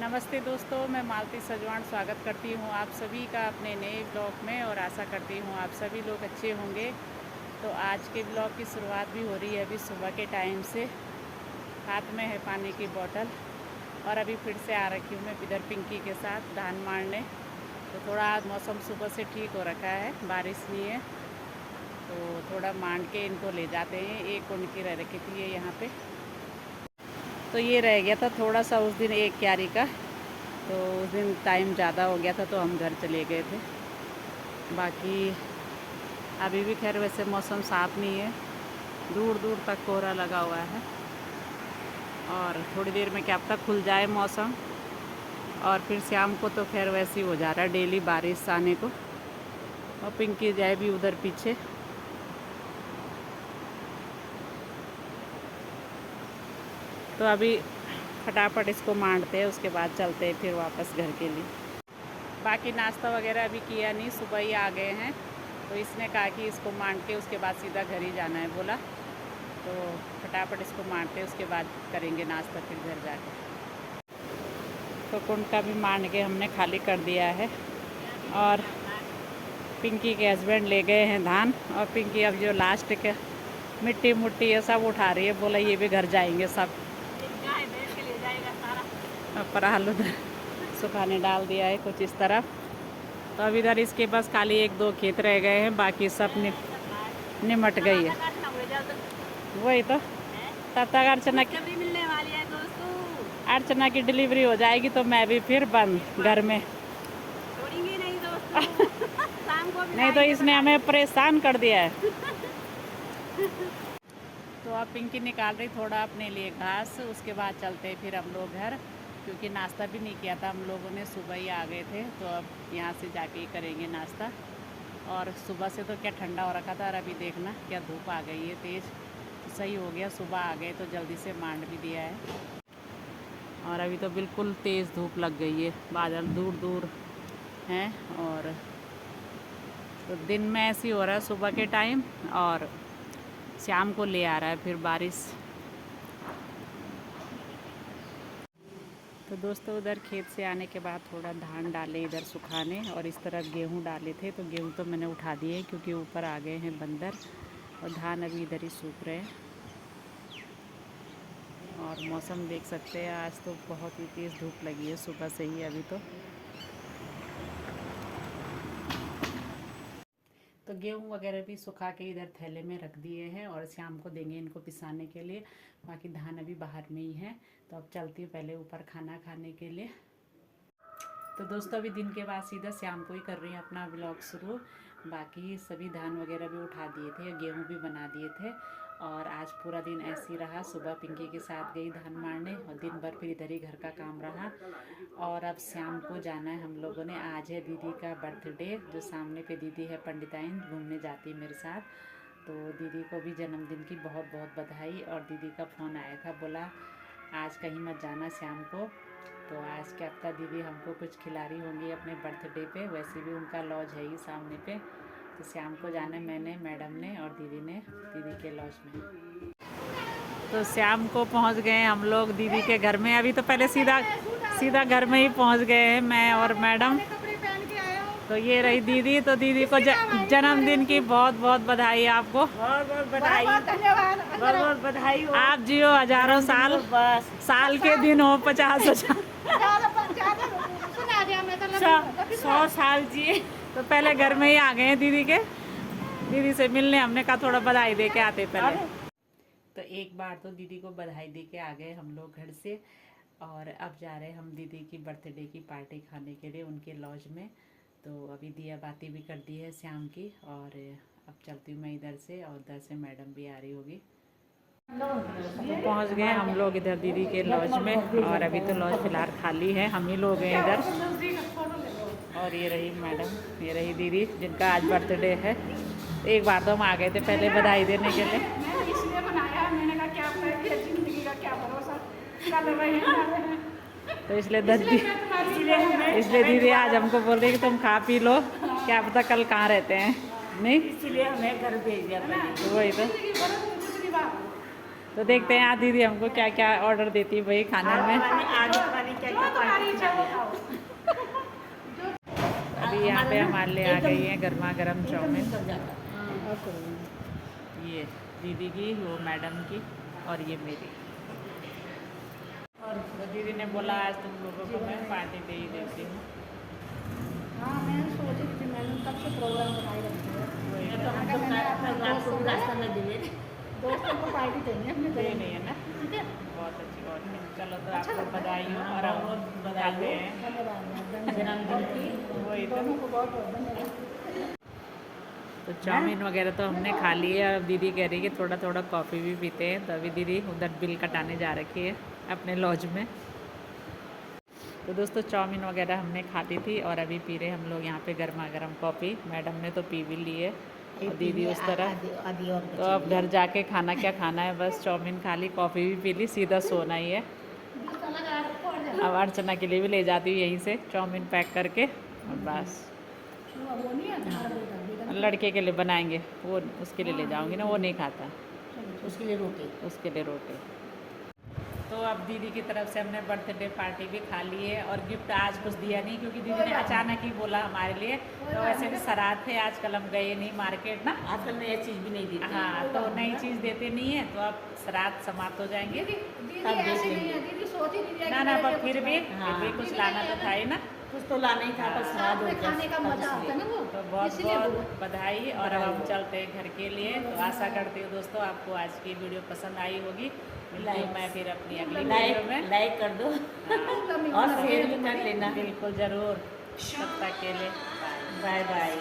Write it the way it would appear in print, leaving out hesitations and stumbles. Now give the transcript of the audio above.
नमस्ते दोस्तों, मैं मालती सजवान स्वागत करती हूँ आप सभी का अपने नए ब्लॉग में और आशा करती हूँ आप सभी लोग अच्छे होंगे। तो आज के ब्लॉग की शुरुआत भी हो रही है अभी सुबह के टाइम से। हाथ में है पानी की बोतल और अभी फिर से आ रखी हूँ मैं इधर पिंकी के साथ धान मारने। तो थोड़ा आज मौसम सुबह से ठीक हो रखा है, बारिश नहीं है, तो थोड़ा मांड के इनको ले जाते हैं। एक उनकी रह रखी थी ये यहाँ पे, तो ये रह गया था थोड़ा सा उस दिन एक क्यारी का, तो उस दिन टाइम ज़्यादा हो गया था तो हम घर चले गए थे। बाकी अभी भी खैर वैसे मौसम साफ़ नहीं है, दूर दूर तक कोहरा लगा हुआ है और थोड़ी देर में क्या पता खुल जाए मौसम। और फिर शाम को तो खैर वैसे ही हो जा रहा है डेली बारिश आने को। और पिंकी जाए भी उधर पीछे। तो अभी फटाफट इसको मांडते हैं, उसके बाद चलते हैं फिर वापस घर के लिए। बाकी नाश्ता वगैरह अभी किया नहीं, सुबह ही आ गए हैं। तो इसने कहा कि इसको मांड के उसके बाद सीधा घर ही जाना है बोला, तो फटाफट इसको मांडते हैं, उसके बाद करेंगे नाश्ता फिर घर जाके। तो कुंड का भी मांड के हमने खाली कर दिया है और पिंकी के हस्बैंड ले गए हैं धान। और पिंकी अब जो लास्ट के मिट्टी मुट्टी ये सब उठा रही है, बोला ये भी घर जाएंगे सब। पराल उधर सुखाने डाल दिया है कुछ इस तरफ। तो अब इधर इसके पास खाली एक दो खेत रह गए हैं, बाकी सब निमट गई है। वही तो तब तक अर्चना की डिलीवरी हो जाएगी तो मैं भी फिर बंद घर में। छोड़ेंगे नहीं दोस्तों। शाम को नहीं तो इसने हमें परेशान कर दिया है। तो अब पिंकी निकाल रही थोड़ा अपने लिए घास, उसके बाद चलते हैं फिर हम लोग घर, क्योंकि नाश्ता भी नहीं किया था हम लोगों ने, सुबह ही आ गए थे। तो अब यहाँ से जाके ही करेंगे नाश्ता। और सुबह से तो क्या ठंडा हो रखा था और अभी देखना क्या धूप आ गई है तेज़। तो सही हो गया सुबह आ गए तो जल्दी से मांड भी दिया है। और अभी तो बिल्कुल तेज़ धूप लग गई है, बादल दूर दूर हैं। और तो दिन में ऐसे ही हो रहा है सुबह के टाइम और शाम को ले आ रहा है फिर बारिश। तो दोस्तों उधर खेत से आने के बाद थोड़ा धान डाले इधर सुखाने, और इस तरफ गेहूं डाले थे। तो गेहूं तो मैंने उठा दिए क्योंकि ऊपर आ गए हैं बंदर, और धान अभी इधर ही सूख रहे हैं। और मौसम देख सकते हैं, आज तो बहुत ही तेज़ धूप लगी है सुबह से ही अभी तो गेहूं वगैरह भी सुखा के इधर थैले में रख दिए हैं और शाम को देंगे इनको पिसाने के लिए। बाकी धान अभी बाहर में ही है। तो अब चलती हूँ पहले ऊपर खाना खाने के लिए। तो दोस्तों अभी दिन के बाद सीधा शाम को ही कर रही हूँ अपना ब्लॉग शुरू। बाकी सभी धान वगैरह भी उठा दिए थे, गेहूं भी बना दिए थे। और आज पूरा दिन ऐसे ही रहा, सुबह पिंकी के साथ गई धान मारने और दिन भर फिर इधर ही घर का काम रहा। और अब शाम को जाना है हम लोगों ने। आज है दीदी का बर्थडे, जो सामने पे दीदी है पंडिताइन, घूमने जाती है मेरे साथ। तो दीदी को भी जन्मदिन की बहुत बहुत बधाई। और दीदी का फ़ोन आया था, बोला आज कहीं मत जाना शाम को। तो आज क्या पता दीदी हमको कुछ खिला रही होंगी अपने बर्थडे पे। वैसे भी उनका लॉज है ही सामने पे, तो शाम को जाना मैंने, मैडम ने और दीदी ने दीदी के लॉज में। तो शाम को पहुंच गए हम लोग दीदी के घर में। अभी तो पहले सीधा घर में ही पहुंच गए हैं मैं और मैडम। तो ये रही दीदी। तो दीदी को जन्मदिन की बहुत बहुत बधाई आपको। बहुत बहुत बधाई, धन्यवाद, बहुत बहुत बधाई हो। आप जियो हजारों साल, बस साल के दिन हो 50,000। 100 साल जिए। तो पहले घर में ही आ गए हैं दीदी से मिलने। हमने कहा थोड़ा बधाई दे के आते पहले। तो एक बार तो दीदी को बधाई दे के आ गए हम लोग घर से। और अब जा रहे हैं हम दीदी की बर्थडे की पार्टी खाने के लिए उनके लॉज में। तो अभी दिया बाती भी कर दी है शाम की। और अब चलती हूँ मैं इधर से, और उधर से मैडम भी आ रही होगी। तो पहुँच गए हम लोग इधर दीदी के लॉज में। और अभी तो लॉज फिलहाल खाली है, हम ही लोग हैं इधर। और ये रही मैडम, ये रही दीदी जिनका आज बर्थडे है। एक बार तो हम आ गए थे पहले बधाई देने के लिए। इसलिए बनाया, मैंने कहा क्या पता जिंदगी का क्या भरोसा, कल वही तो इसलिए दीदी आज हमको बोल रही कि तुम खा पी लो, क्या पता कल कहाँ रहते हैं। नहीं इसीलिए हमें घर भेज दिया। वही तो देखते हैं आज दीदी हमको क्या क्या ऑर्डर देती है भाई खाने में। आगे क्या क्या यहाँ पे हमारे लिए आ गई है गर्मा गर्म चाउमीन। ये दीदी की, वो मैडम की, और ये मेरी। और तो दीदी ने बोला आज तुम लोगों को मैं पार्टी दे ही देती हूँ। हाँ मैं सोच रही थी, मैंने कब से प्रोग्राम बनाए रखे हैं। वही मैं तो, तो अगर मैंने अपने दोस्तों को पार्टी देनी है अपने दे घर नहीं है ना, ठीक है। बहुत अच्छी बात है। चलो तो अच्छा आपको लगता है। बधाई हो और हम बताते हैं। धन्यवाद वही तो। दोनों को बहुत बहुत धन्यवाद। तो चाउमीन वगैरह तो हमने खा ली है। अब दीदी कह रही है कि थोड़ा थोड़ा कॉफ़ी भी पीते हैं, तो अभी दीदी उधर बिल कटाने जा रखी है अपने लॉज में। तो दोस्तों चाउमीन वगैरह हमने खा ली थी और अभी पी रहे हम लोग यहाँ पे गर्मा गर्म कॉफ़ी। मैडम ने तो पी भी ली है और दीदी उस तरह। तो अब घर जाके खाना क्या खाना है, बस चाउमीन खा ली, कॉफ़ी भी पी ली, सीधा सोना ही है। अब अर्चना के लिए भी ले जाती हूँ यहीं से चाउमीन पैक करके, और बस वो नहीं है तुम्हारा बेटा लड़के के लिए बनाएंगे, वो उसके लिए ले जाऊंगी ना, वो नहीं खाता, उसके लिए रोटी। उसके लिए रोटी। तो अब दीदी की तरफ से हमने बर्थडे पार्टी भी खा ली है और गिफ्ट आज कुछ दिया नहीं, क्योंकि दीदी ने अचानक ही बोला हमारे लिए। तो वैसे भी सराध थे, आजकल हम गए नहीं मार्केट ना, आजकल नई चीज़ भी नहीं देती। हाँ तो नई चीज़ देते नहीं है, तो अब श्राद्ध समाप्त हो जाएंगे। दीदी ऐसी नहीं है, दीदी सोच ही नहीं रही ना ना, पर फिर भी कुछ लाना तो था ही ना। कुछ तो लाना ही था, पर श्राद्ध हो गया। खाने का मजा आता है ना वो। तो बहुत इसलिए बहुत बधाई। और अब हम चलते हैं घर के लिए। तो आशा करती हूँ दोस्तों आपको आज की वीडियो पसंद आई होगी। मिलती हूँ मैं फिर अपनी अगली वीडियो में। लाइक कर दो और शेयर भी कर लेना। बिल्कुल ज़रूर। तब तक के लिए बाय बाय।